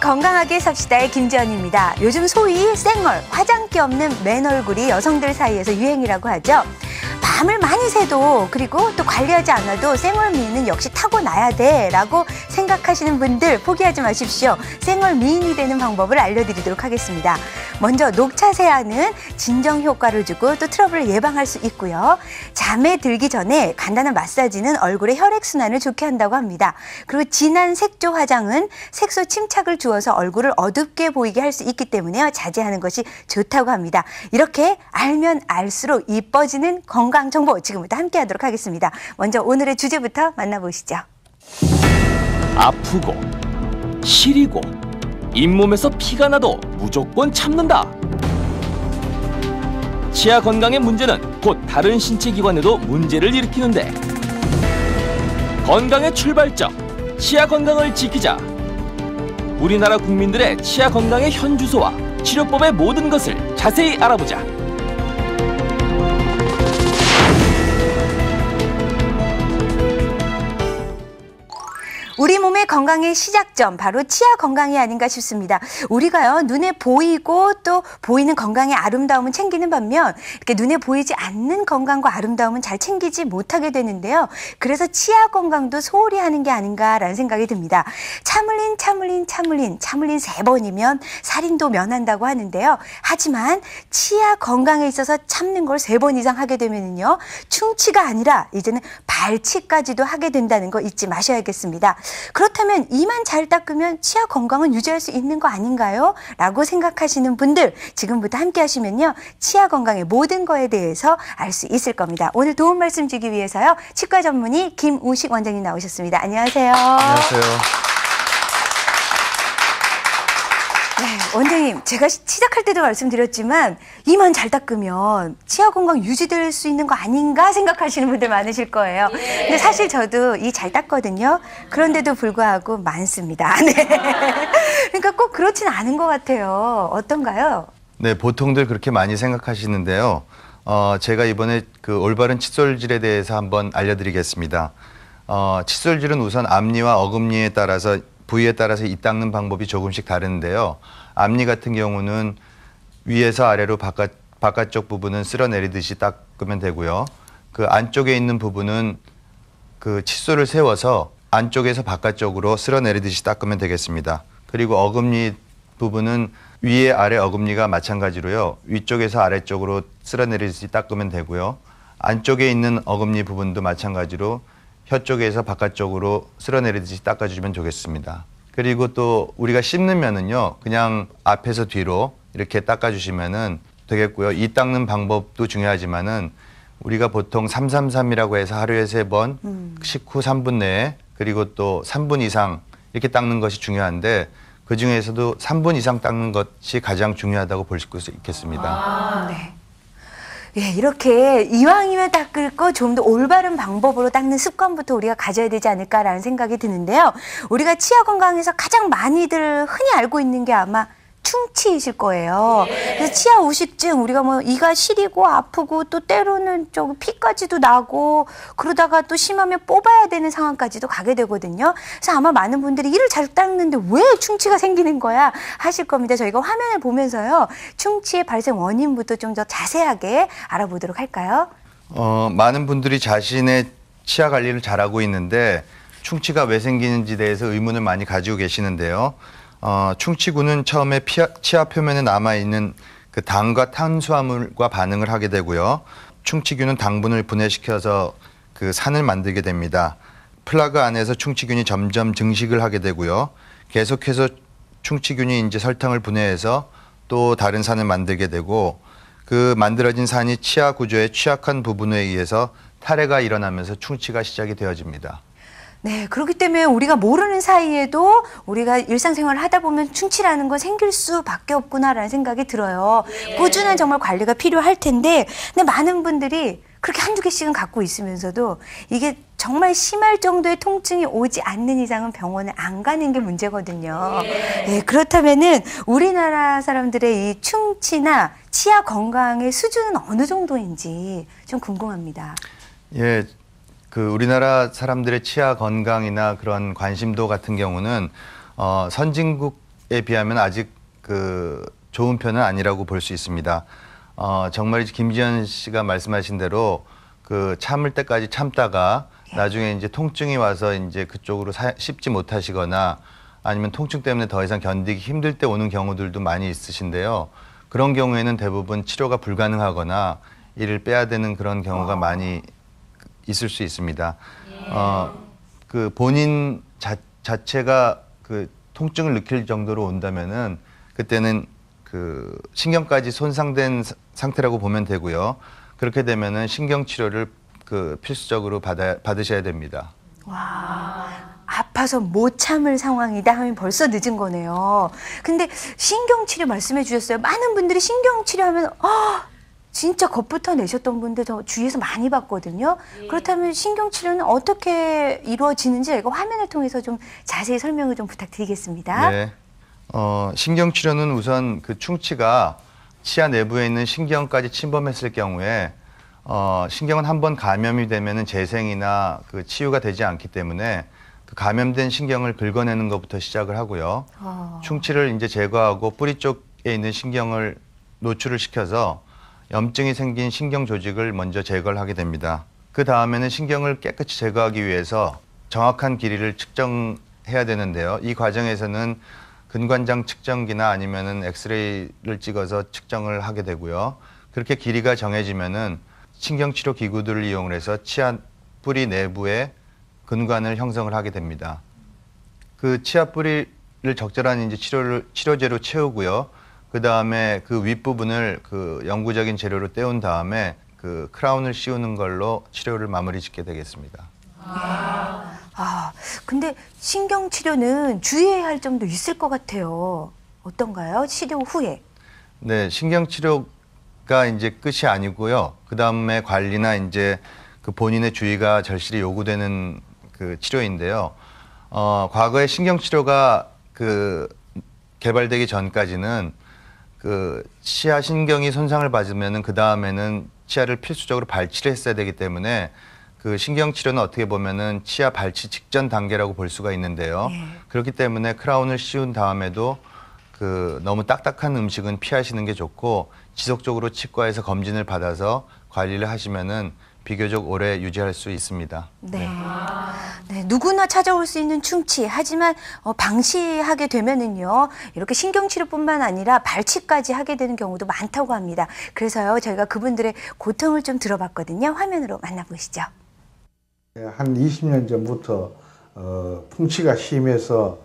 건강하게 삽시다의 김지연입니다. 요즘 소위 쌩얼, 화장기 없는 맨 얼굴이 여성들 사이에서 유행이라고 하죠. 밤을 많이 새도 그리고 또 관리하지 않아도 쌩얼 미인은 역시 타고나야 돼 라고 생각하시는 분들 포기하지 마십시오. 쌩얼 미인이 되는 방법을 알려드리도록 하겠습니다. 먼저 녹차 세안은 진정 효과를 주고 또 트러블을 예방할 수 있고요. 잠에 들기 전에 간단한 마사지는 얼굴의 혈액순환을 좋게 한다고 합니다. 그리고 진한 색조 화장은 색소 침착을 주어서 얼굴을 어둡게 보이게 할 수 있기 때문에요. 자제하는 것이 좋다고 합니다. 이렇게 알면 알수록 이뻐지는 건강 정보 지금부터 함께 하도록 하겠습니다. 먼저 오늘의 주제부터 만나보시죠. 아프고 시리고 잇몸에서 피가 나도 무조건 참는다. 치아 건강의 문제는 곧 다른 신체 기관에도 문제를 일으키는데 건강의 출발점, 치아 건강을 지키자. 우리나라 국민들의 치아 건강의 현주소와 치료법의 모든 것을 자세히 알아보자. 우리 몸의 건강의 시작점, 바로 치아 건강이 아닌가 싶습니다. 우리가요, 눈에 보이고 또 보이는 건강의 아름다움은 챙기는 반면 이렇게 눈에 보이지 않는 건강과 아름다움은 잘 챙기지 못하게 되는데요. 그래서 치아 건강도 소홀히 하는 게 아닌가라는 생각이 듭니다. 차물린 3번이면 살인도 면한다고 하는데요. 하지만 치아 건강에 있어서 참는 걸 3번 이상 하게 되면요, 충치가 아니라 이제는 발치까지도 하게 된다는 거 잊지 마셔야겠습니다. 그렇다면 이만 잘 닦으면 치아 건강은 유지할 수 있는 거 아닌가요? 라고 생각하시는 분들 지금부터 함께 하시면요, 치아 건강의 모든 거에 대해서 알 수 있을 겁니다. 오늘 도움 말씀 주기 위해서요, 치과 전문의 김우식 원장님 나오셨습니다. 안녕하세요. 안녕하세요. 네, 원장님, 제가 시작할 때도 말씀드렸지만 이만 잘 닦으면 치아 건강 유지될 수 있는 거 아닌가 생각하시는 분들 많으실 거예요. 근데 사실 저도 이 잘 닦거든요. 그런데도 불구하고 많습니다. 네. 그러니까 꼭 그렇진 않은 것 같아요. 어떤가요? 네, 보통들 그렇게 많이 생각하시는데요. 제가 이번에 그 올바른 칫솔질에 대해서 한번 알려드리겠습니다. 칫솔질은 우선 앞니와 어금니에 따라서 부위에 따라서 이 닦는 방법이 조금씩 다른데요. 앞니 같은 경우는 위에서 아래로 바깥쪽 부분은 쓸어내리듯이 닦으면 되고요. 그 안쪽에 있는 부분은 그 칫솔을 세워서 안쪽에서 바깥쪽으로 쓸어내리듯이 닦으면 되겠습니다. 그리고 어금니 부분은 위에 아래 어금니가 마찬가지로요, 위쪽에서 아래쪽으로 쓸어내리듯이 닦으면 되고요. 안쪽에 있는 어금니 부분도 마찬가지로 혀 쪽에서 바깥쪽으로 쓸어내리듯이 닦아주시면 좋겠습니다. 그리고 또 우리가 씹는면은요, 그냥 앞에서 뒤로 이렇게 닦아주시면은 되겠고요. 이 닦는 방법도 중요하지만은 우리가 보통 333이라고 해서 하루에 3번, 식후 3분 내에, 그리고 또 3분 이상 이렇게 닦는 것이 중요한데 그 중에서도 3분 이상 닦는 것이 가장 중요하다고 볼 수 있겠습니다. 네. 예, 이렇게 이왕이면 닦을 거 좀 더 올바른 방법으로 닦는 습관부터 우리가 가져야 되지 않을까라는 생각이 드는데요. 우리가 치아 건강에서 가장 많이들 흔히 알고 있는 게 아마 충치이실 거예요. 그래서 치아 우식증, 우리가 뭐 이가 시리고 아프고 또 때로는 좀 피까지도 나고 그러다가 또 심하면 뽑아야 되는 상황까지도 가게 되거든요. 그래서 아마 많은 분들이 이를 잘 닦는데 왜 충치가 생기는 거야 하실 겁니다. 저희가 화면을 보면서요, 충치의 발생 원인부터 좀 더 자세하게 알아보도록 할까요? 많은 분들이 자신의 치아 관리를 잘하고 있는데 충치가 왜 생기는지에 대해서 의문을 많이 가지고 계시는데요. 충치군은 처음에 치아 표면에 남아있는 그 당과 탄수화물과 반응을 하게 되고요. 충치균은 당분을 분해시켜서 그 산을 만들게 됩니다. 플라그 안에서 충치균이 점점 증식을 하게 되고요. 계속해서 충치균이 이제 설탕을 분해해서 또 다른 산을 만들게 되고, 그 만들어진 산이 치아 구조의 취약한 부분에 의해서 탈해가 일어나면서 충치가 시작이 되어집니다. 네, 그렇기 때문에 우리가 모르는 사이에도 우리가 일상생활을 하다 보면 충치라는 건 생길 수밖에 없구나라는 생각이 들어요. 꾸준한 정말 관리가 필요할 텐데, 근데 많은 분들이 그렇게 한두 개씩은 갖고 있으면서도 이게 정말 심할 정도의 통증이 오지 않는 이상은 병원에 안 가는 게 문제거든요. 예, 그렇다면은 우리나라 사람들의 이 충치나 치아 건강의 수준은 어느 정도인지 좀 궁금합니다. 예, 그 우리나라 사람들의 치아 건강이나 그런 관심도 같은 경우는 선진국 비하면 아직 좋은 편은 아니라고 볼 수 있습니다. 정말 김지연 씨가 말씀하신 대로 참을 때까지 참다가 나중에 이제 통증이 와서 이제 그쪽으로 씹지 못하시거나 아니면 통증 때문에 더 이상 견디기 힘들 때 오는 경우들도 많이 있으신데요. 그런 경우에는 대부분 치료가 불가능하거나 이를 빼야 되는 그런 경우가 많이 있을 수 있습니다. 본인 자체가 통증을 느낄 정도로 온다면은 그때는 신경까지 손상된 상태라고 보면 되고요. 그렇게 되면은 신경 치료를 필수적으로 받으셔야 됩니다. 와, 아파서 못 참을 상황이다 하면 벌써 늦은 거네요. 근데 신경치료 말씀해 주셨어요. 많은 분들이 신경치료하면 진짜 겁부터 내셨던 분들 저 주위에서 많이 봤거든요. 그렇다면 신경치료는 어떻게 이루어지는지 저희가 화면을 통해서 좀 자세히 설명을 좀 부탁드리겠습니다. 네. 신경치료는 우선 충치가 치아 내부에 있는 신경까지 침범했을 경우에 신경은 한번 감염이 되면은 재생이나 치유가 되지 않기 때문에 감염된 신경을 긁어내는 것부터 시작을 하고요. 충치를 이제 제거하고 뿌리 쪽에 있는 신경을 노출을 시켜서 염증이 생긴 신경 조직을 먼저 제거를 하게 됩니다. 그 다음에는 신경을 깨끗이 제거하기 위해서 정확한 길이를 측정해야 되는데요. 이 과정에서는 근관장 측정기나 아니면은 엑스레이를 찍어서 측정을 하게 되고요. 그렇게 길이가 정해지면은 신경치료 기구들을 이용해서 치아 뿌리 내부에 근관을 형성을 하게 됩니다. 치아 뿌리를 적절한 이제 치료제로 채우고요. 그 다음에 윗부분을 영구적인 재료로 떼운 다음에 크라운을 씌우는 걸로 치료를 마무리 짓게 되겠습니다. 근데 신경치료는 주의해야 할 점도 있을 것 같아요. 어떤가요? 치료 후에. 네, 신경치료가 이제 끝이 아니고요. 그 다음에 관리나 이제 본인의 주의가 절실히 요구되는 치료인데요. 과거에 신경치료가 개발되기 전까지는 치아 신경이 손상을 받으면은 그 다음에는 치아를 필수적으로 발치를 했어야 되기 때문에 신경치료는 어떻게 보면은 치아 발치 직전 단계라고 볼 수가 있는데요. 그렇기 때문에 크라운을 씌운 다음에도 너무 딱딱한 음식은 피하시는 게 좋고 지속적으로 치과에서 검진을 받아서 관리를 하시면은 비교적 오래 유지할 수 있습니다. 네. 네, 누구나 찾아올 수 있는 충치. 하지만 방치하게 되면은요, 이렇게 신경치료뿐만 아니라 발치까지 하게 되는 경우도 많다고 합니다. 그래서요, 저희가 그분들의 고통을 좀 들어봤거든요. 화면으로 만나보시죠. 한 20년 전부터 풍치가 심해서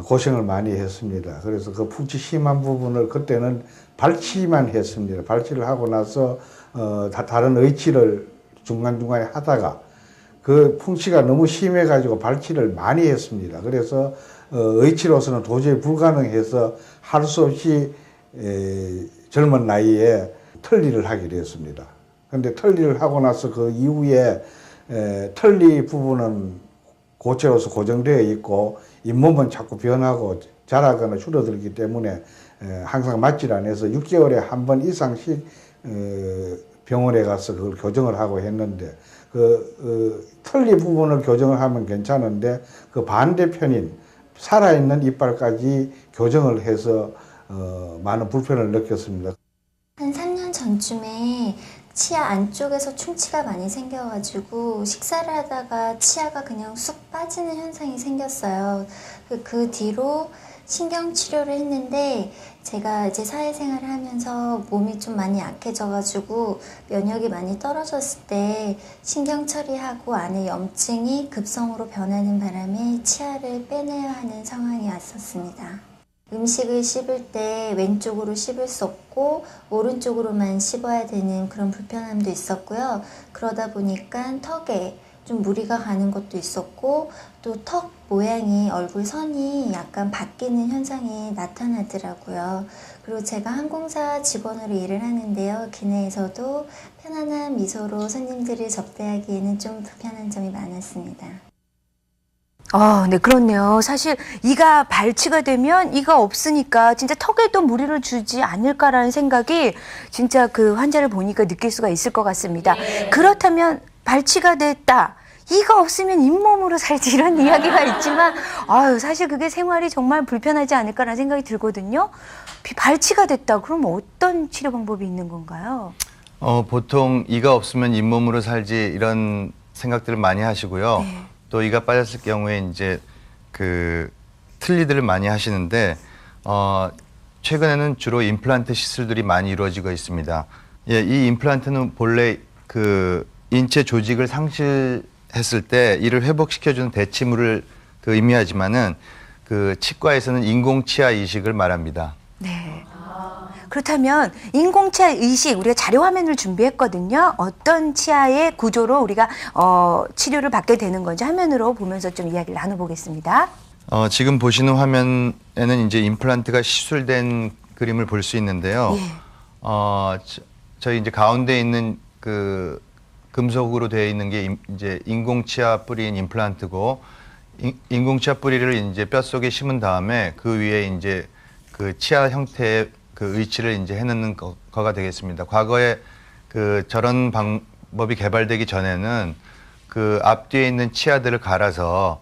고생을 많이 했습니다. 그래서 풍치 심한 부분을 그때는 발치만 했습니다. 발치를 하고 나서 다른 의치를 중간중간에 하다가 풍치가 너무 심해가지고 발치를 많이 했습니다. 그래서 의치로서는 도저히 불가능해서 할 수 없이 젊은 나이에 털리를 하게 되었습니다. 근데 털리를 하고 나서 그 이후에 털리 부분은 고체로서 고정되어 있고 잇몸은 자꾸 변하고 자라거나 줄어들기 때문에 항상 맞질 않아서 6개월에 한 번 이상씩 병원에 가서 그걸 교정을 하고 했는데 털리 부분을 교정을 하면 괜찮은데 반대편인 살아있는 이빨까지 교정을 해서 많은 불편을 느꼈습니다. 한 3년 전쯤에 치아 안쪽에서 충치가 많이 생겨가지고 식사를 하다가 치아가 그냥 쑥 빠지는 현상이 생겼어요. 그 뒤로 신경치료를 했는데 제가 이제 사회생활을 하면서 몸이 좀 많이 약해져가지고 면역이 많이 떨어졌을 때 신경 처리하고 안에 염증이 급성으로 변하는 바람에 치아를 빼내야 하는 상황이 왔었습니다. 음식을 씹을 때 왼쪽으로 씹을 수 없고 오른쪽으로만 씹어야 되는 그런 불편함도 있었고요. 그러다 보니까 턱에 좀 무리가 가는 것도 있었고 또 턱 모양이 얼굴 선이 약간 바뀌는 현상이 나타나더라고요. 그리고 제가 항공사 직원으로 일을 하는데요. 기내에서도 편안한 미소로 손님들을 접대하기에는 좀 불편한 점이 많았습니다. 네, 그렇네요. 사실 이가 발치가 되면 이가 없으니까 진짜 턱에도 무리를 주지 않을까라는 생각이 진짜 환자를 보니까 느낄 수가 있을 것 같습니다. 그렇다면 발치가 됐다. 이가 없으면 잇몸으로 살지 이런 이야기가 있지만 아유 사실 그게 생활이 정말 불편하지 않을까라는 생각이 들거든요. 발치가 됐다. 그럼 어떤 치료 방법이 있는 건가요? 보통 이가 없으면 잇몸으로 살지 이런 생각들을 많이 하시고요. 네. 또 이가 빠졌을 경우에 이제 틀니들을 많이 하시는데 최근에는 주로 임플란트 시술들이 많이 이루어지고 있습니다. 예, 이 임플란트는 본래 인체 조직을 상실했을 때 이를 회복시켜주는 대치물을 의미하지만은 치과에서는 인공치아 이식을 말합니다. 네. 그렇다면 인공치아 이식 우리가 자료 화면을 준비했거든요. 어떤 치아의 구조로 우리가 치료를 받게 되는 건지 화면으로 보면서 좀 이야기를 나눠보겠습니다. 지금 보시는 화면에는 이제 임플란트가 시술된 그림을 볼 수 있는데요. 예. 저희 이제 가운데 있는 금속으로 되어 있는 게 이제 인공치아 뿌리인 임플란트고 인공치아 뿌리를 이제 뼛속에 심은 다음에 그 위에 이제 치아 형태의 의치를 이제 해놓는 거가 되겠습니다. 과거에 저런 방법이 개발되기 전에는 앞뒤에 있는 치아들을 갈아서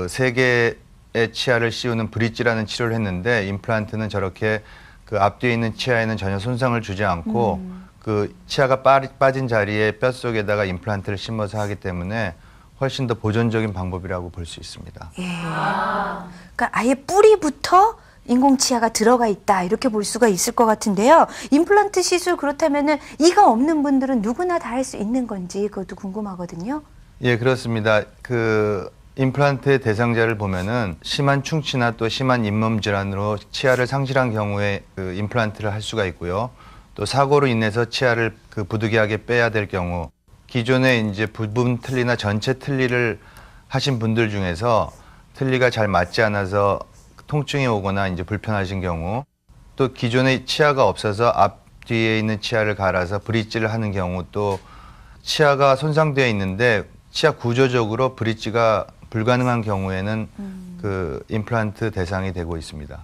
세 개의 치아를 씌우는 브릿지라는 치료를 했는데 임플란트는 저렇게 앞뒤에 있는 치아에는 전혀 손상을 주지 않고 치아가 빠진 자리에 뼛속에다가 임플란트를 심어서 하기 때문에 훨씬 더 보존적인 방법이라고 볼 수 있습니다. 예. 그러니까 아예 뿌리부터 인공치아가 들어가 있다 이렇게 볼 수가 있을 것 같은데요. 임플란트 시술 그렇다면은 이가 없는 분들은 누구나 다 할 수 있는 건지 그것도 궁금하거든요. 예, 그렇습니다. 임플란트의 대상자를 보면은 심한 충치나 또 심한 잇몸 질환으로 치아를 상실한 경우에 임플란트를 할 수가 있고요. 또 사고로 인해서 치아를 부득이하게 빼야 될 경우, 기존에 이제 부분 틀니나 전체 틀니를 하신 분들 중에서 틀니가 잘 맞지 않아서 통증이 오거나 이제 불편하신 경우, 또 기존에 치아가 없어서 앞뒤에 있는 치아를 갈아서 브릿지를 하는 경우, 또 치아가 손상되어 있는데 치아 구조적으로 브릿지가 불가능한 경우에는 임플란트 대상이 되고 있습니다.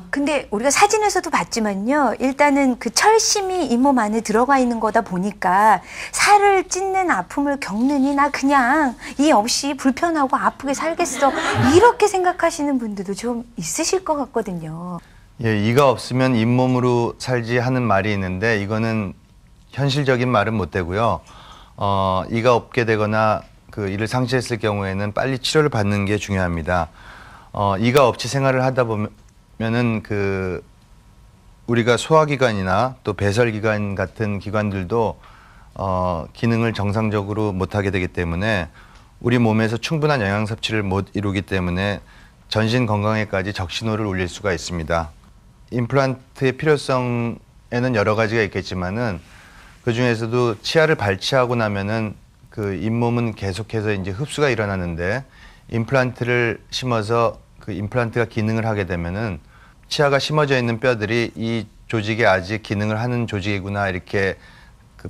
근데 우리가 사진에서도 봤지만요. 일단은 철심이 잇몸 안에 들어가 있는 거다 보니까 살을 찢는 아픔을 겪느니 나 그냥 이 없이 불편하고 아프게 살겠어. 이렇게 생각하시는 분들도 좀 있으실 것 같거든요. 예, 이가 없으면 잇몸으로 살지 하는 말이 있는데 이거는 현실적인 말은 못 되고요. 이가 없게 되거나 이를 상실했을 경우에는 빨리 치료를 받는 게 중요합니다. 이가 없이 생활을 하다 보면은 우리가 소화기관이나 또 배설기관 같은 기관들도 기능을 정상적으로 못하게 되기 때문에 우리 몸에서 충분한 영양 섭취를 못 이루기 때문에 전신 건강에까지 적신호를 울릴 수가 있습니다. 임플란트의 필요성에는 여러 가지가 있겠지만은 그 중에서도 치아를 발치하고 나면은 잇몸은 계속해서 이제 흡수가 일어나는데 임플란트를 심어서 임플란트가 기능을 하게 되면은 치아가 심어져 있는 뼈들이 이 조직이 아직 기능을 하는 조직이구나 이렇게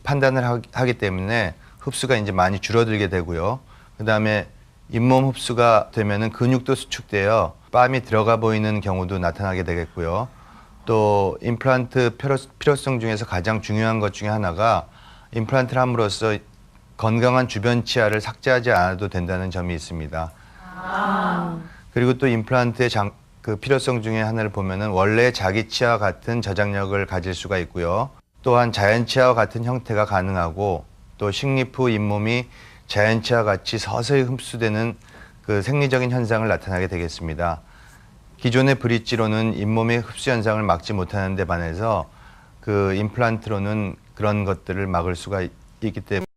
판단을 하기 때문에 흡수가 이제 많이 줄어들게 되고요. 그다음에 잇몸 흡수가 되면은 근육도 수축되어 뺨이 들어가 보이는 경우도 나타나게 되겠고요. 또 임플란트 필요성 중에서 가장 중요한 것 중에 하나가 임플란트를 함으로써 건강한 주변 치아를 삭제하지 않아도 된다는 점이 있습니다. 그리고 또 임플란트의 필요성 중에 하나를 보면은 원래 자기 치아와 같은 저장력을 가질 수가 있고요. 또한 자연 치아와 같은 형태가 가능하고 또 식립 후 잇몸이 자연 치아와 같이 서서히 흡수되는 생리적인 현상을 나타나게 되겠습니다. 기존의 브릿지로는 잇몸의 흡수 현상을 막지 못하는 데 반해서 임플란트로는 그런 것들을 막을 수가 있기 때문에